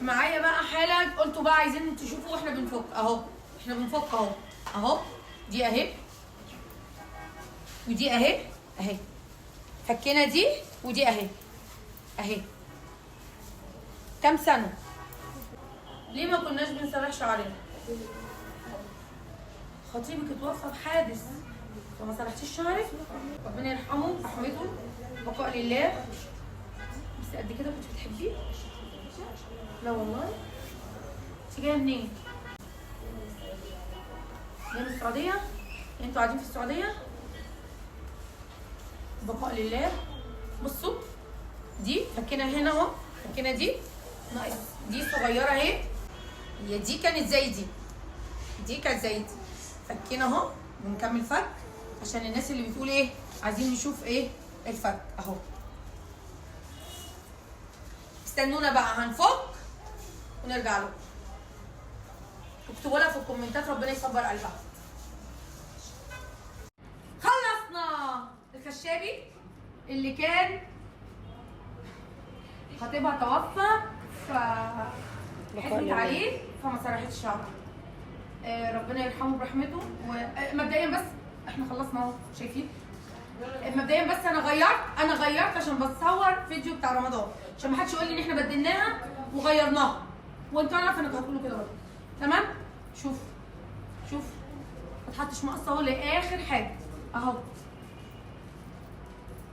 معايا بقى حاله قلتوا بقى عايزين تشوفوا واحنا بنفك اهو. احنا بنفك اهو اهو. دي اهي ودي اهي اهي. فكينا دي ودي اهي اهي. كام سنه؟ ليه ما كناش بنسرح شعرنا؟ خطيبك اتوفى بحادث فما سرحتيش شعرك؟ ربنا يرحمه رحمته بقاء لله. بس قد كده كنت بتحبيه؟ لا والله. انت جايه منين؟ جايه من السعوديه؟ انتوا قاعدين في السعوديه؟ بقاء لله. بصوا دي فكينا هنا اهو. فكينا دي ناقص دي صغيره اهي. هي دي كانت زي دي. دي كانت زي دي. فكينا اهو ونكمل فك عشان الناس اللي بتقول ايه عايزين نشوف ايه الفك اهو. استنونا بقى هنفك ونرجع لكم. اكتبوا لها في الكومنتات ربنا يصبر قلبها. خلصنا الخشابي اللي كان خطيبها توفى حزنت عليه فما سرحتش شعرها. ربنا يرحمه برحمته. ومبدئيا بس احنا خلصنا اهو شايفين. مبدئيا بس انا غيرت عشان بصور فيديو بتاع رمضان عشان ما حدش يقول لي ان احنا بدلناها وغيرناها وانتوا عارفه انكم هتقولوا كده برضه. تمام. شوف ما تحطش مقص اهو لاخر حاجه اهو.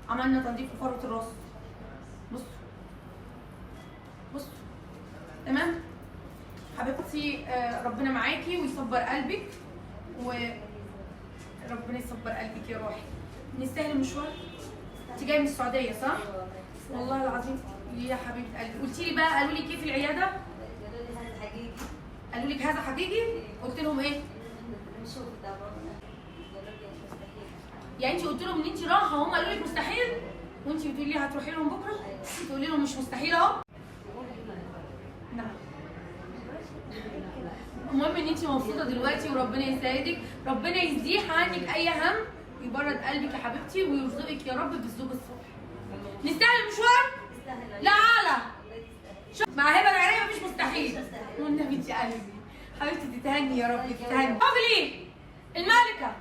عملنا تنظيف لفروه الراس. بصوا تمام حبيبتي. ربنا معاكي ويصبر قلبك وربنا يصبر قلبك يا روحي. نستاهل المشوار. انت جايه من السعوديه صح؟ والله العظيم يا حبيبه قلبي. قلتي لي بقى قالوا لك ايه في العياده؟ قالوا لك هذا حقيقي؟ قلت لهم ايه؟ يعني انت قلت لهم ان انت رايحه وهم قالوا لك مستحيل وانت بتقولي لي هتروحي لهم بكره؟ تقولي لهم مش مستحيل اهو. نعم. المهم ان انت مبسوطه دلوقتي وربنا يسعدك. ربنا يزيح عنك اي هم ويبرد قلبك يا حبيبتي ويرزقك يا رب بالزوج الصالح. نستاهل المشوار؟ لا على مع هبه العراقي مفيش مستحيل. والنبي انت قلبي حبيبتي تتهني يا رب تتهني. قبلي الملكه